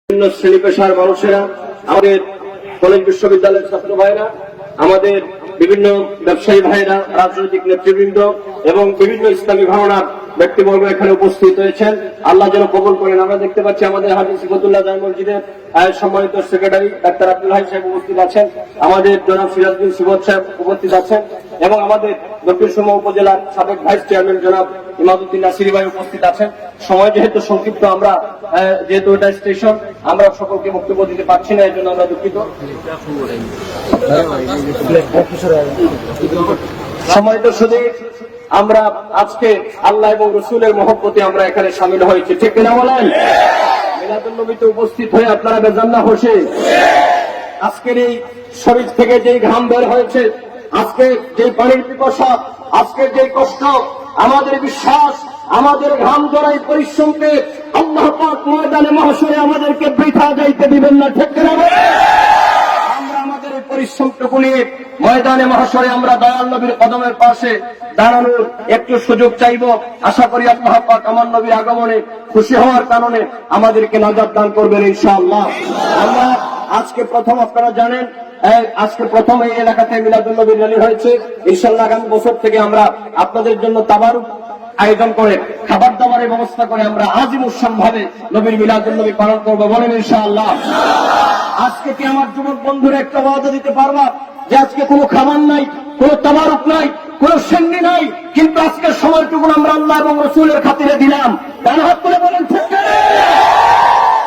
বিভিন্ন শ্রেণী পেশার মানুষেরা, আমাদের কলেজ বিশ্ববিদ্যালয়ের ছাত্র ভাইরা, আমাদের বিভিন্ন ব্যবসায়ী ভাইরা, রাজনৈতিক নেতৃবৃন্দ এবং বিভিন্ন ইসলামী ভাবনার ব্যক্তিবর্গ এখানে উপস্থিত হয়েছেন। আল্লাহ যেন কবুল করেন। আমরা দেখতে পাচ্ছি আমাদের হাজী সিফাতুল্লাহ জামে মসজিদের সম্মানিত সেক্রেটারি ডাক্তার আব্দুল হাই সাহেব উপস্থিত আছেন, আমাদের জনাব সিরাজউদ্দিন সিবত সাহেব উপস্থিত আছেন এবং আমাদের দক্ষিণ সুরমা উপজেলার সাবেক ভাইস চেয়ারম্যান জনাব ইমাদউদ্দিন নাসিরি ভাই উপস্থিত আছেন। সময় যেহেতু সংক্ষিপ্ত, আমরা যেহেতু এটা স্টেশন, আমরা সকলকে বক্তব্য দিতে পারছি না, এর জন্য আমরা দুঃখিত। সম্মানিত সুধী, আমরা আজকে আল্লাহ এবং রসুলের মহব্বতে আমরা এখানে সামিল হয়েছি, ঠিক কিনা বলেন? মিলাদুন নবীতে উপস্থিত হয়ে আপনারা বেজান না বসে আজকের এই শরীর থেকে যে ঘাম বের হয়েছে, আজকে যে পানির পিপাসা, আজকের যে কষ্ট, আমাদের বিশ্বাস, আমাদের ঘাম জড়াই পরিশ্রমকে আল্লাহ পাক ময়দানে মাহশরে আমাদেরকে বৃথা যাইতে দিবেন না, ঠিক কিনা? আমরা আমাদের এই পরিশ্রমটুকু নিয়ে ময়দানে মাহশরে আমরা দয়াল নবীর কদমের পাশে দাঁড়ানোর একটু সুযোগ চাইব। আশা করি আল্লাহ পাক আমার নবীর আগমনে খুশি হওয়ার কারণে আমাদেরকে নাজাত দান করবেন ইনশাআল্লাহ। আমরা আজকে প্রথম, আপনারা জানেন, আজকে প্রথম এই এলাকাতে মিলাদুন নবীর র্যালি হয়েছে। ইনশাআল্লাহ আগামী বছর থেকে আমরা আপনাদের জন্য তাবারুক আয়োজন করে খাবার দাবারের ব্যবস্থা করে আমরা আজিমুসান ভাবে নবীর মিলাদুন নবী পালন করবো, বলেন ইনশাআল্লাহ। আজকে কি আমার যুবক বন্ধুরা একটা ওয়াদা দিতে পারবা যে আজকে কোনো খাবার নাই, কোনো তাবারুক নাই, কোন সেন্নি নাই, কিন্তু আজকের সময়টুকু আমরা আল্লাহ এবং রসুলের খাতিরে দিলাম? ডান হাত করে বলেন ঠিক না?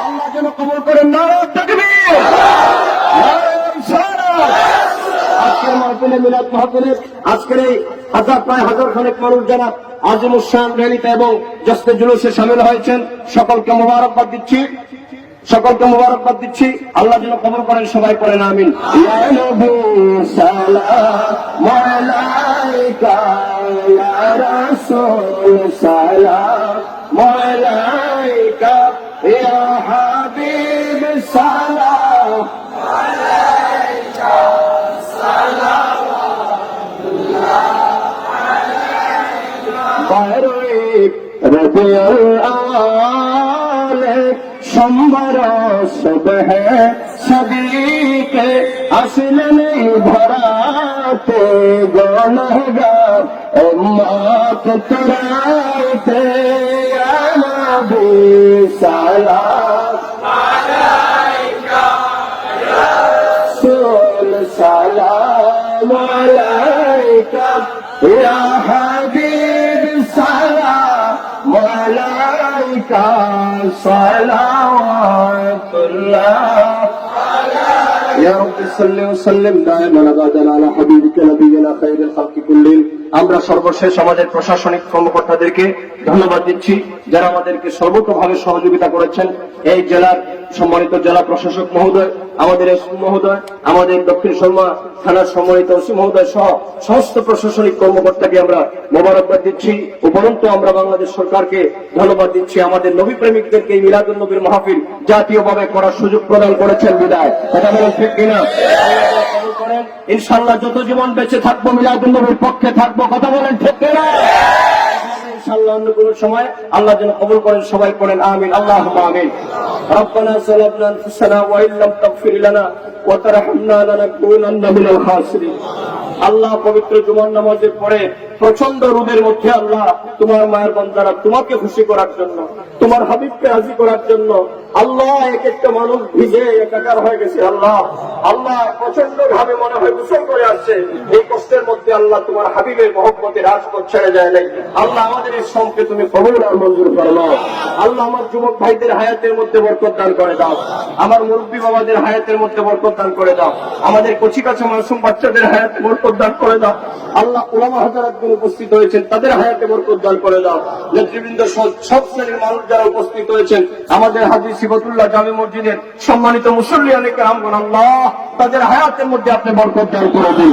আল্লাহ যেন কবুল করেন। নারে তাকবীর, নারে রিসালাত। আজকের মাহফিলে, মিলাদ মাহফিলে আজকের এই প্রায় হাজার খানেক মানুষ যারা আজিমুসান র্যালিতে এবং জশ্নে জুলুসে শামিল হয়েছেন, সকলকে মোবারকবাদ দিচ্ছি, সকলকে মোবারকবাদ দিচ্ছি। আল্লাহ যেন কবুল করেন, সবাই পড়েন আমিন। ইয়া নবী সালাম আলাইকা, ইয়া রাসূল সালাম আলাইকা, ইয়া হাবিব সালাম আলাইকা, সালাওয়াতুল্লাহ আলাইকা। রবিউল আউয়াল সোমবার সুবহ সদীকে আসলেন ভরাতে, গুনাহগার উম্মত তুরাইতে, ইয়া নবী সালাম আলাইকা, ইয়া রাসূল সালাম আলাইকা, ইয়া হাবিব সালাম আলাইকা, সালাওয়াতুল্লাহ আলাইকা। ইয়া রাব্বি সাল্লি ওয়া সাল্লিম দাইমান আবাদান আলা হাবিবিকা নবিয়িনা খায়রুল খালকি কুল্লিহিম। আমরা সর্বশেষ আমাদের প্রশাসনিক কর্মকর্তাদেরকে ধন্যবাদ দিচ্ছি, যারা আমাদেরকে সর্বতোভাবে সহযোগিতা করেছেন। এই জেলার সম্মানিত জেলা প্রশাসক মহোদয়, আমাদের এসপি মহোদয়, আমাদের দক্ষিণ সুরমা থানার সম্মানিত ওসি মহোদয় সহ সমস্ত প্রশাসনিক কর্মকর্তাকে আমরা মোবারকবাদ দিচ্ছি। উপরন্তু আমরা বাংলাদেশ সরকারকে ধন্যবাদ দিচ্ছি, আমাদের নবী প্রেমিকদেরকে এই মিলাদুন নবীর মাহফিল জাতীয়ভাবে করার সুযোগ প্রদান করেছেন বিদায়। এটা বলেন ঠিক কিনা? ইনশাআল্লাহ যত জীবন বেঁচে থাকবো মিলাদুন নবীর পক্ষে থাকবো, কথা বলেন ঠিক কিনা? ইনশাআল্লাহ অন্য কোন সময় আল্লাহ যেন কবুল করেন, সবাই পড়েন আমিন, আল্লাহুম্মা আমিন। রব্বানা যালামনা আনফুসানা ওয়া ইল্লাম তাগফির লানা ওয়া তারহামনা লানাকুনান্না মিনাল খাসিরিন। আল্লাহ পবিত্র জুমার নামাজের পরে প্রচন্ড রোদের মধ্যে আল্লাহ তোমার মায়ের বান্দারা তোমাকে খুশি করার জন্য, তোমার হাবিবকে রাজি করার জন্য আল্লাহ এক একটা মানুষ ভিজে একাকার হয়ে গেছে। আল্লাহ আল্লাহ প্রচন্ড ভাবে মনে হয় গোসল করে আসছে। এই কষ্টের মধ্যে আল্লাহ তোমার হাবিবের মহব্বতে রাজপথ ছেড়ে যায় নাই। আল্লাহ আমাদের এই শ্রমকে তুমি কবুল আর মঞ্জুর করে নাও। আল্লাহ আমার যুবক ভাইদের হায়াতের মধ্যে বরকত দান করে দাও, আমার মুরব্বী বাবাদের হায়াতের মধ্যে বরকত দান করে দাও, আমাদের কচি কাছে মাসুম বাচ্চাদের হায়াতে বরকত দান করে দাও। আল্লাহ উলামা হাজারাত উপস্থিত হয়েছেন, তাদের হায়াতে বরকত দান করে দাও। নেতৃবৃন্দ সব শ্রেণীর মানুষ যারা উপস্থিত হয়েছেন, আমাদের হাজী সিফাতুল্লাহ জামে মসজিদের সম্মানিত মুসল্লিয়ানে কেরামগণ, আল্লাহ তাদের হায়াতের মধ্যে আপনি বরকত দান করে দিন।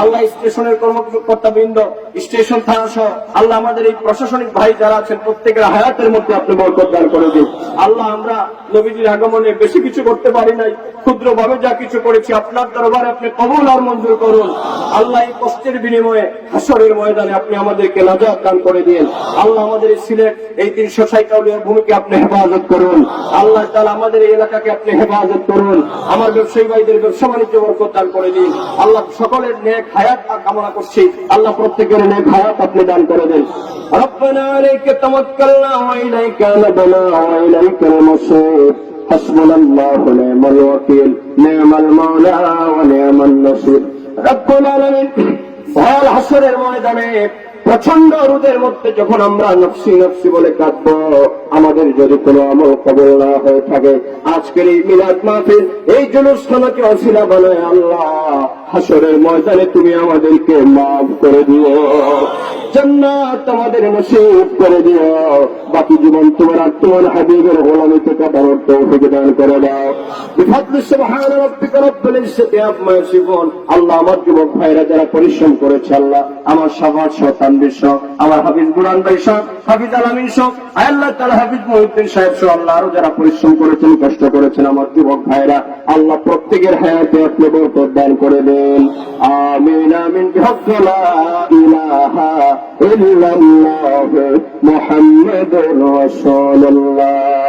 আল্লাহ স্টেশনের কর্মকর্তাবৃন্দ, স্টেশন থানা সহ আল্লাহ আমাদের এই প্রশাসনিক ভাই যারা আছেন প্রত্যেকের হায়াতের মধ্যে আপনি বরকত দান করে দিন। আল্লাহ আমরা নবীজির আগমনে বেশি কিছু করতে পারি নাই, ক্ষুদ্রভাবে যা কিছু করেছি আপনার দরবারে আপনি কবুল আর মঞ্জুর করুন। আল্লাহ এই কষ্টের বিনিময়ে হাসরের ময়দানে আপনি আমাদেরকে নাজাত দান করে দিন। আল্লাহ আমাদের এই সিলেট এই 360 আউলিয়ার ভূমিকে আপনি হেফাজত করুন। আল্লাহ তাআলা আমাদের এই এলাকাকে আপনি হেফাজত করুন। আমার ব্যবসায়ী ভাইদের ব্যবসা বাণিজ্য বরকত দান করে দিন। আল্লাহ সকলের নেক হায়াত কামনা করছি। আল্লাহ প্রত্যেকের নেক হায়াত আপনি দান করে দেন। রব্বানা আলাইকা তাওয়াক্কালনা ওয়া ইলাইকা নাবনা ওয়া ইলাইকাল মাসির। হাসবুনাল্লাহু ওয়া নি'মাল ওয়াকিল, নি'মাল মাওলা ওয়া নি'মান নাসির। রব্বুল আলামিন, ওয়াল হাসরের ময়দানে প্রচন্ড রোদের মধ্যে যখন আমরা নফসি নফসি বলে কাঁদবো, আমাদের যদি কোনো আমল কবুল না হয়ে থাকে, আজকের এই মিলাদ মাহফিল এই জুলুসখানাকে ওসিলা বানায় আল্লাহ হাসরের ময়দানে তুমি আমাদেরকে মাফ করে দিও, জান্নাত আমাদের নসিব করে দিও। বাকি জীবন তোমার আর তোমার হাবিবের গোলামিতে কাটানোর তৌফিক দান করে দাও। বিফাদলি সুবহান রাব্বিকা রাব্বিল ইজ্জাতি আম্মা ইয়াসিফুন। আল্লাহ আমার যুবক ভাইরা যারা পরিশ্রম করেছে, আল্লাহ আমার সাফাত সহ তানবীর সহ, আমার হাফিজ কুরআন ভাই সহ, হাফিজ আলামিন সহ, আল্লাহ তাআলা হাফিজ মুহিউদ্দিন সাহেব সহ, আল্লাহ আরো যারা পরিশ্রম করেছেন, কষ্ট করেছেন আমার যুবক ভাইরা, আল্লাহ প্রত্যেকের হায়াতে আপনি বরকত দান করে দেন। আমিন আমিন। বিহাক্কি লা ইলাহা ইল্লাল্লাহ মুহাম্মাদুর রাসূলুল্লাহ।